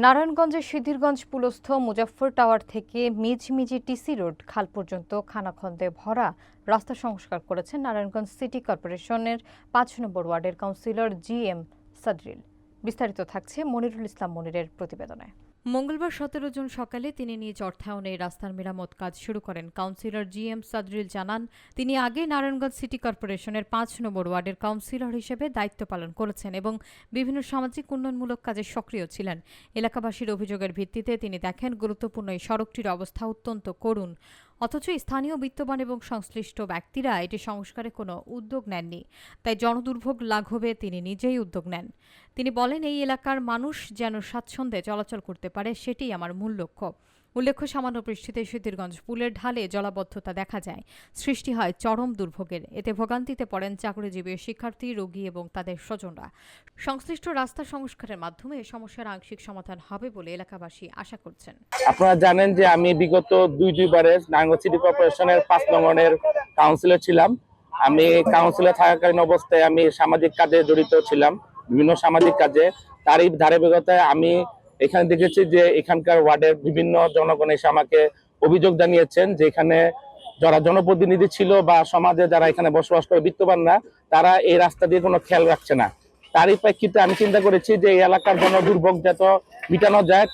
নারায়ণগঞ্জের সিদ্ধিরগঞ্জ পুলস্থ মুজাফফর টাওয়ার থেকে Mizmizi TC road খাল পর্যন্ত খানাখন্দে ভরা রাস্তা সংস্কার করেছেন নারায়ণগঞ্জ সিটি কর্পোরেশনের ৫ নম্বর ওয়ার্ডের কাউন্সিলর GM সাদরিল। বিস্তারিত থাকছে মনিরুল ইসলাম মনিরের প্রতিবেদনে। মঙ্গলবার ১৭ জুন সকালে তিনি নিজ অর্থায়নে রাস্তার মেরামত কাজ শুরু করেন। কাউন্সিলর GM সাদরিল জানান, তিনি আগে নারায়ণগঞ্জ সিটি কর্পোরেশনের ৫ নম্বর ওয়ার্ডের কাউন্সিলর হিসেবে দায়িত্ব পালন করেছেন এবং বিভিন্ন সামাজিক উন্নয়নমূলক কাজে সক্রিয় ছিলেন। এলাকাবাসীর অভিযোগের ভিত্তিতে তিনি দেখেন গুরুত্বপূর্ণ এই সড়কটির অবস্থা অত্যন্ত করুণ, অথচ স্থানীয় বিত্তবান এবং সংশ্লিষ্ট ব্যক্তিরা এটি সংস্কারে কোনো উদ্যোগ নেননি। তাই জনদুর্ভোগ লাঘবে তিনি নিজেই উদ্যোগ নেন। তিনি বলেন, এই এলাকার মানুষ যেন স্বাচ্ছন্দ্যে চলাচল করতে পারে, সেটিই আমার মূল লক্ষ্য। উল্লেখ্য, সামান্য বৃষ্টিতে সিদ্ধিরগঞ্জ পুলের ঢালে জলাবদ্ধতা দেখা যায়, সৃষ্টি হয় চরম দুর্ভোগের। এতে ভোগান্তিতে পড়েন চাকরিজীবী, শিক্ষার্থী, রোগী এবং তাদের স্বজনরা। সংশ্লিষ্ট রাস্তা সংস্কারের মাধ্যমে সমস্যার আংশিক সমাধান হবে বলে এলাকাবাসী আশা করছেন। আপনারা জানেন যে আমি বিগত দুইবারে নারায়ণগঞ্জ সিটি কর্পোরেশনের ৫ নম্বরের কাউন্সিলর ছিলাম। আমি কাউন্সিলর থাকাকালীন অবস্থায় আমি সামাজিক কাজে জড়িত ছিলাম, বিভিন্ন সামাজিক কাজে। তারই ধারাবাহিকতায় আমি এখানে দেখেছি যে এখানকার ওয়ার্ডের বিভিন্ন জনগণ এসে আমাকে অভিযোগ জানিয়েছেন যে এখানে যারা জনপ্রতিনিধি ছিল বা সমাজে যারা এখানে বসবাস করে বিত্তবান না, তারা এই রাস্তা দিয়ে কোনো খেয়াল রাখছে না। তারই প্রেক্ষিতে আমি চিন্তা করেছি যে এই এলাকার জন্য দুর্ভোগ যত মিটানো যায়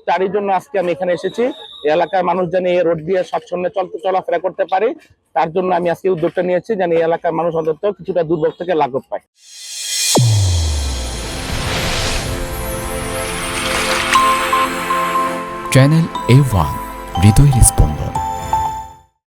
তারই জন্য আজকে আমি এখানে এসেছি। এই এলাকার মানুষ যেন এই রোড দিয়ে স্বচ্ছন্দে চলাফেরা করতে পারে, তার জন্য আমি আজকে উদ্যোগটা নিয়েছি, যেন এই এলাকার মানুষ অন্তত কিছুটা দুর্ভোগ থেকে লাঘব পায়। চ্যানেল A1 হৃদয়ের স্পন্দন।